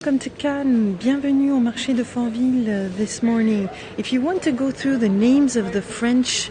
Welcome to Cannes. Bienvenue au marché de Fontville this morning. If you want to go through the names of the French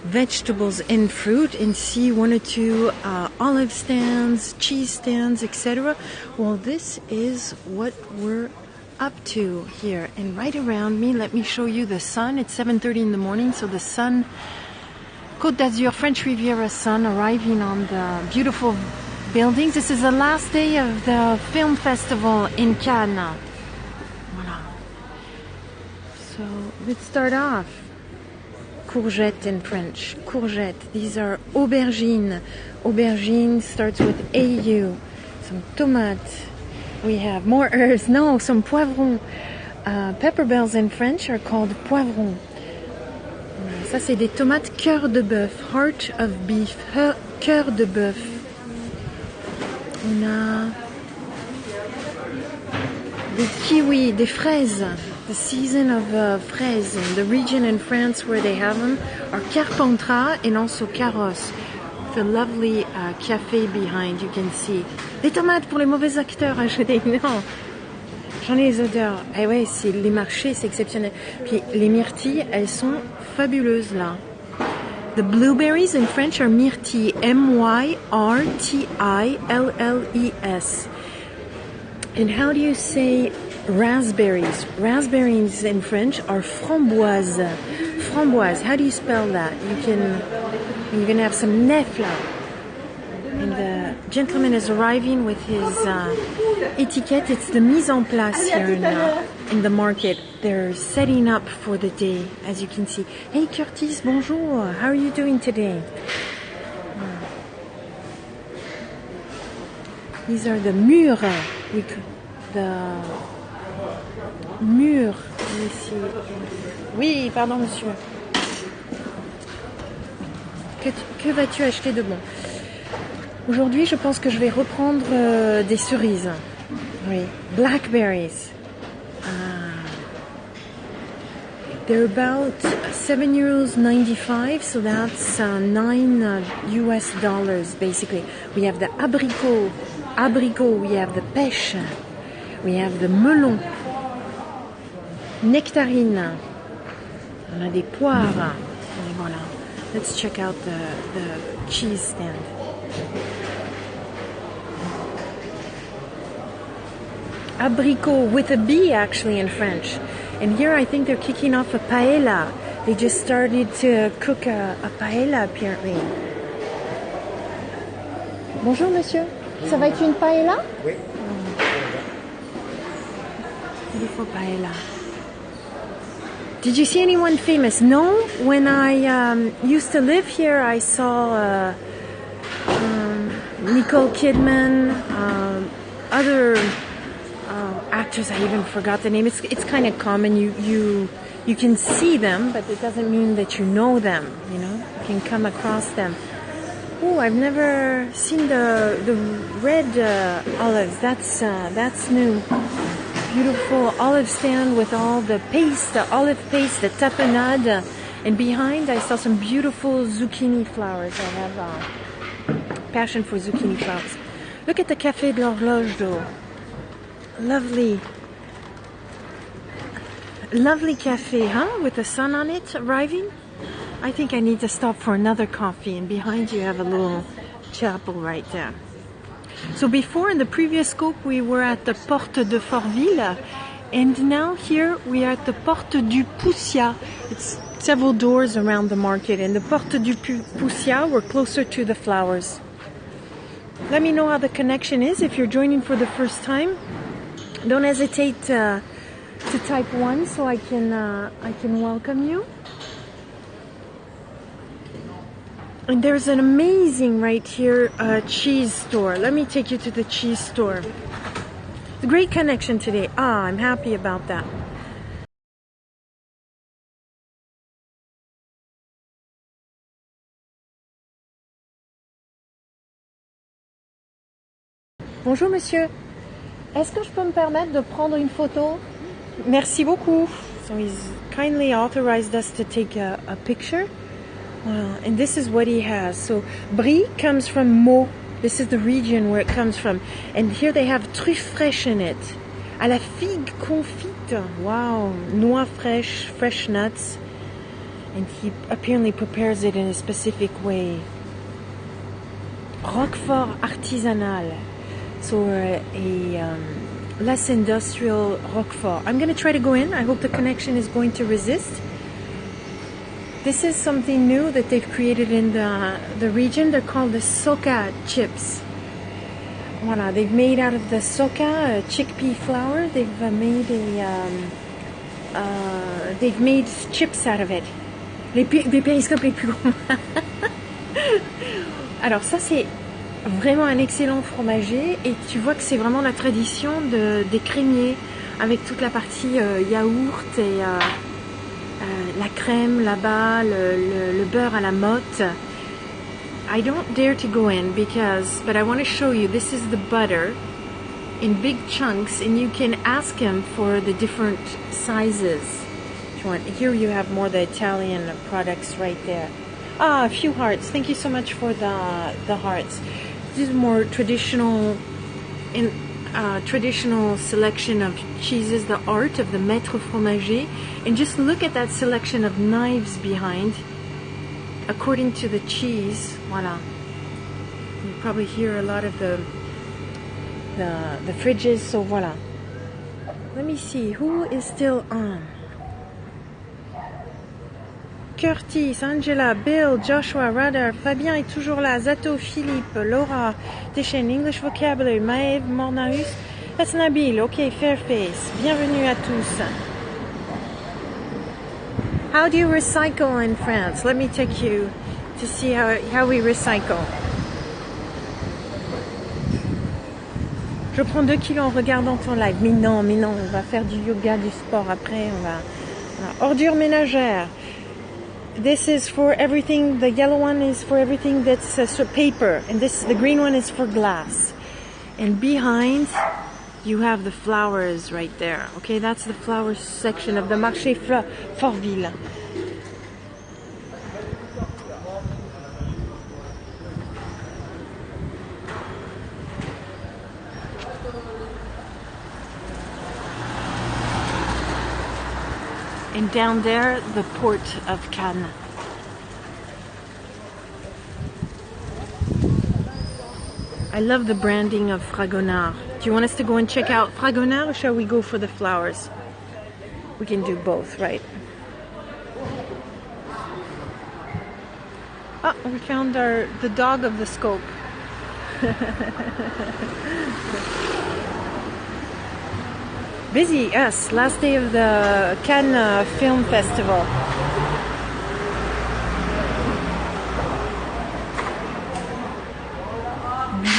vegetables and fruit and see one or two olive stands, cheese stands, etc., well, this is what we're up to here. And right around me, let me show you the sun. It's 7:30 in the morning, so the sun, Côte d'Azur, French Riviera sun arriving on the beautiful buildings. This is the last day of the film festival in Cannes. Voilà. So let's start off. Courgette in French. Courgette. These are aubergine. Aubergine starts with AU. Some tomates. We have more herbs. No, some poivrons. Pepper bells in French are called poivrons. Ça, c'est des tomates cœur de bœuf. Heart of beef. Cœur de bœuf. On a des kiwis, des fraises. The season of fraises. The region in France where they have them are Carpentras and also Carrosse. The lovely café behind, you can see. Des tomates pour les mauvais acteurs achetés. Non, j'en ai les odeurs. Eh ouais, c'est les marchés, c'est exceptionnel. Puis les myrtilles, elles sont fabuleuses là. The blueberries in French are myrtilles, M-Y-R-T-I-L-L-E-S. And how do you say raspberries? Raspberries in French are framboises. Framboise, how do you spell that? You're gonna have some nefla. And the gentleman is arriving with his etiquette. It's the mise en place here in the market. They're setting up for the day, as you can see. Hey Curtis, bonjour. How are you doing today? These are the mûres. The mûres. Ici. Oui, pardon monsieur. Que vas-tu acheter de bon? Aujourd'hui, je pense que je vais reprendre des cerises. Oui, blackberries. They're about €7.95, so that's $9 US basically. We have the abricot, we have the pêche, we have the melon, nectarine, on a des poires, et voilà. Let's check out the cheese stand. Abricot with a B actually in French. And here I think they're kicking off a paella. They just started to cook a paella apparently. Bonjour monsieur, ça va être une paella? Oui. Beautiful paella. Did you see anyone famous? No? When I used to live here, I saw Nicole Kidman, other actors. I even forgot the name. It's kind of common. You can see them, but it doesn't mean that you know them. You know, you can come across them. Oh, I've never seen the red olives. That's new. Beautiful olive stand with all the paste, the olive paste, the tapenade, and behind I saw some beautiful zucchini flowers. I have passion for zucchini flowers. Look at the Café de l'Horloge though. Lovely cafe, huh? With the sun on it arriving. I think I need to stop for another coffee, and behind you have a little chapel right there. So before, in the previous scope, we were at the Porte de Fontville, and now here we are at the Porte du Poussia. It's several doors around the market, and the Porte du Poussia, we're closer to the flowers. Let me know how the connection is if you're joining for the first time. Don't hesitate to type 1 so I can welcome you. And there's an amazing right here cheese store. Let me take you to the cheese store. Great connection today. I'm happy about that. Bonjour monsieur. Est-ce que je peux me permettre de prendre une photo? Merci beaucoup. So he's kindly authorized us to take a picture. And this is what he has. So Brie comes from Meaux. This is the region where it comes from. And here they have truffe fraîche in it. À la figue confite. Wow. Noix fraîches, fresh nuts. And he apparently prepares it in a specific way. Roquefort artisanal. So less industrial Roquefort. I'm going to try to go in. I hope the connection is going to resist. This is something new that they've created in the region. They're called the Soca chips. Voilà, they've made out of the Soca chickpea flour. They've made chips out of it. Les périscopes les plus gros. Alors ça c'est vraiment un excellent fromager et tu vois que c'est vraiment la tradition des crémiers avec toute la partie yaourt et la crème là-bas, le beurre à la motte. I don't dare to go in but I want to show you, this is the butter in big chunks and you can ask him for the different sizes. If you want. Here you have more the Italian products right there. Ah, a few hearts. Thank you so much for the hearts. This is more traditional selection of cheeses, the art of the maître fromager. And just look at that selection of knives behind. According to the cheese, voila. You probably hear a lot of the fridges, so voila. Let me see, who is still on? Curtis, Angela, Bill, Joshua, Radar, Fabien est toujours là, Zato, Philippe, Laura, Techen, English Vocabulary, Maëv, Mornaus, that's Nabil, ok, Fairface, bienvenue à tous. How do you recycle in France? Let me take you to see how we recycle. Je prends 2 kilos en regardant ton live. Mais non, on va faire du yoga, du sport après. Voilà. Ordures ménagères. This is for everything. The yellow one is for everything that's paper, and the green one is for glass. And behind, you have the flowers right there. Okay, that's the flowers section of the Marché Fortville. And down there, the port of Cannes. I love the branding of Fragonard. Do you want us to go and check out Fragonard or shall we go for the flowers? We can do both, right? Oh, we found the dog of the scope. Busy, yes. Last day of the Cannes Film Festival.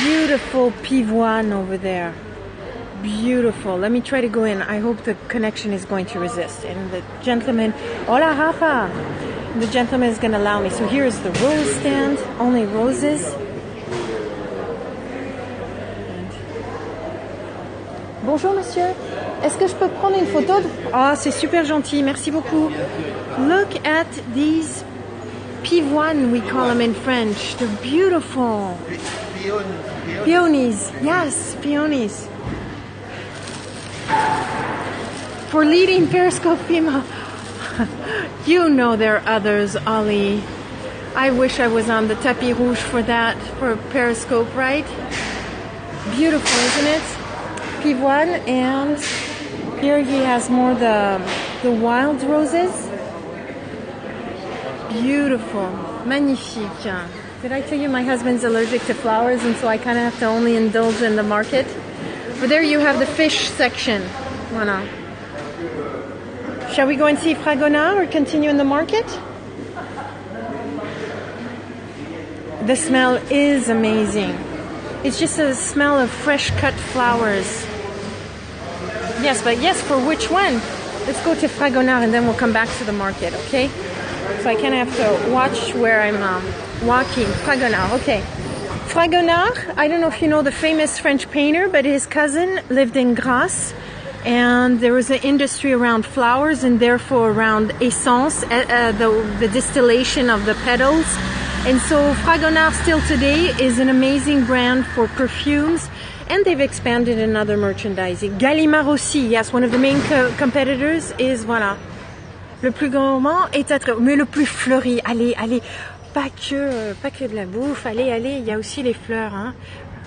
Beautiful pivoine over there. Beautiful. Let me try to go in. I hope the connection is going to resist. And the gentleman, hola Rafa. The gentleman is going to allow me. So here's the rose stand. Only roses. Bonjour monsieur. Est-ce que je peux prendre une photo? Ah, c'est super gentil. Merci beaucoup. Look at these pivoines, we call them in French. They're beautiful. Peonies. Yes, peonies. For leading Periscope female. You know there are others, Ollie. I wish I was on the tapis rouge for that, for Periscope, right? Beautiful, isn't it? Pivoine, and here he has more the wild roses. Beautiful, magnifique. Did I tell you my husband's allergic to flowers and so I kind of have to only indulge in the market? But there you have the fish section. Voilà. Shall we go and see Fragonard or continue in the market? The smell is amazing. It's just a smell of fresh cut flowers. Yes, but yes, for which one? Let's go to Fragonard and then we'll come back to the market, okay? So I kind of have to watch where I'm walking. Fragonard, okay. Fragonard, I don't know if you know the famous French painter, but his cousin lived in Grasse. And there was an industry around flowers and therefore around essence, the distillation of the petals. And so Fragonard still today is an amazing brand for perfumes And they've expanded in other merchandising. Gallimard aussi, yes, one of the main competitors is, voilà. Le plus gourmand est attrayant, mais le plus fleuri. Allez, allez, pas que de la bouffe. Allez, allez, il y a aussi les fleurs, hein.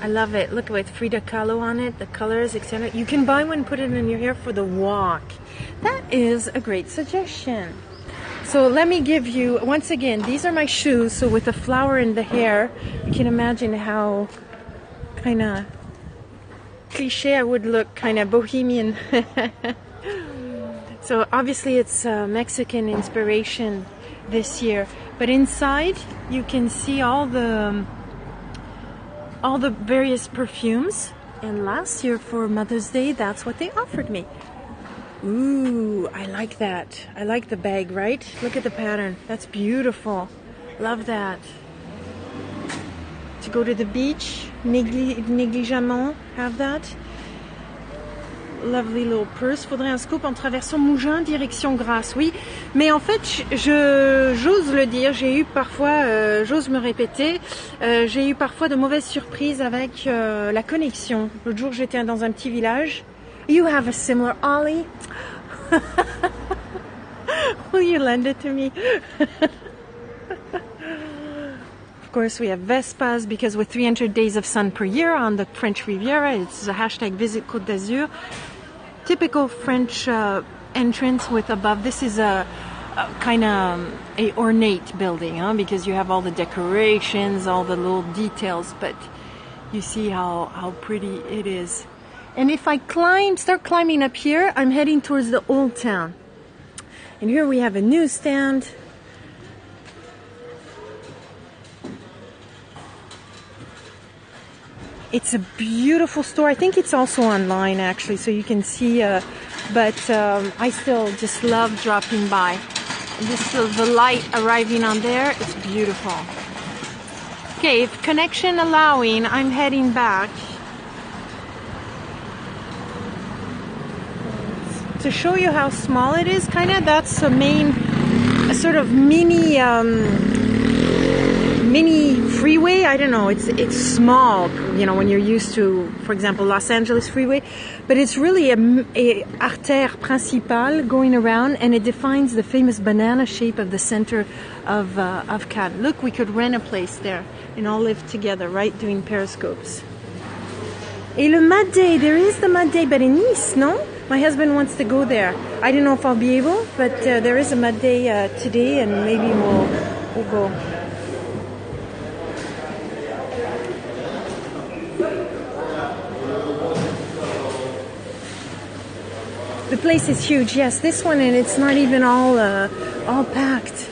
I love it. Look with Frida Kahlo on it, the colors, etc. You can buy one, put it in your hair for the walk. That is a great suggestion. So let me give you, once again, these are my shoes. So with the flower in the hair, you can imagine how kind of cliche I would look, kind of bohemian. So obviously it's Mexican inspiration this year. But inside you can see all the various perfumes. And last year for Mother's Day, that's what they offered me. Ooh, I like that. I like the bag, right? Look at the pattern. That's beautiful. Love that. To go to the beach, négligemment, have that. Lovely little purse. Faudrait un scoop en traversant Mougins, direction Grasse. Oui, mais en fait, j'ose le dire. J'ai eu parfois, j'ose me répéter, j'ai eu parfois de mauvaises surprises avec la connexion. L'autre jour, j'étais dans un petit village. You have a similar Ollie. Will you lend it to me? Of course, we have Vespas because with 300 days of sun per year on the French Riviera, it's a hashtag Visit Côte d'Azur. Typical French entrance with above. This is a kind of a ornate building, huh? Because you have all the decorations, all the little details, but you see how pretty it is. And if I start climbing up here, I'm heading towards the old town. And here we have a newsstand. It's a beautiful store. I think it's also online actually, so you can see, but I still just love dropping by. Just the light arriving on there, it's beautiful. Okay, if connection allowing, I'm heading back. To show you how small it is, kind of, that's a sort of mini freeway. I don't know, it's small, you know, when you're used to, for example, Los Angeles freeway, but it's really a artère principale going around, and it defines the famous banana shape of the center of Cannes. Look, we could rent a place there and all live together, right, doing periscopes. Et le Mad Day, there is the Mad Day, but in Nice, no? My husband wants to go there. I don't know if I'll be able, but there is a Mad Day today, and maybe we'll go. The place is huge, yes. This one, and it's not even all packed.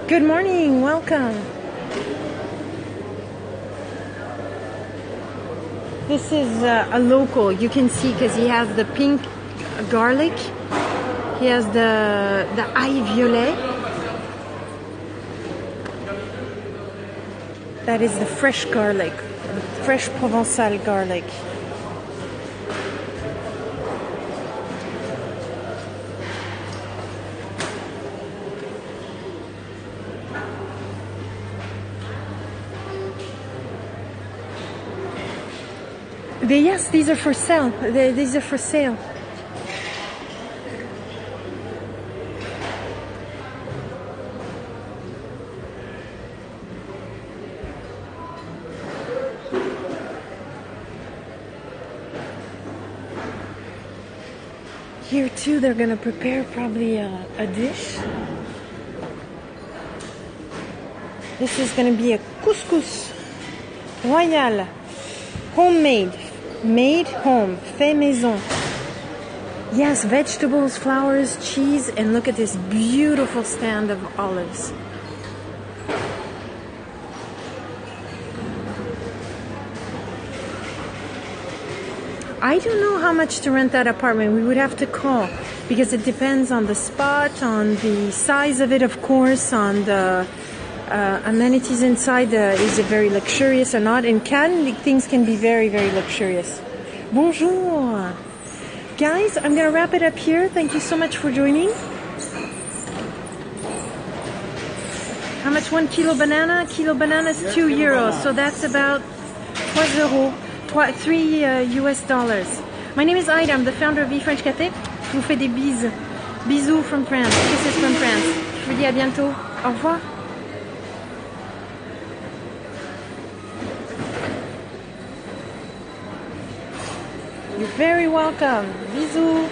Good morning, welcome. This is a local. You can see because he has the pink garlic. He has the ail violet. That is the fresh garlic. Fresh Provençal garlic. Yes, these are for sale. These are for sale. Here too, they're going to prepare probably a dish. This is going to be a couscous royal, homemade, made home, fait maison. Yes, vegetables, flowers, cheese, and look at this beautiful stand of olives. I don't know how much to rent that apartment. We would have to call because it depends on the spot, on the size of it, of course, on the amenities inside. Is it very luxurious or not? In Cannes, things can be very, very luxurious. Bonjour. Guys, I'm going to wrap it up here. Thank you so much for joining. How much 1 kilo banana? Kilo banana is 2 euros, so that's about 3 euros, 3 US dollars. My name is Ida, I'm the founder of French Cafe. Je vous fais des bises. Bisous from France. Kisses from France. Je vous dis à bientôt. Au revoir. You're very welcome. Bisous.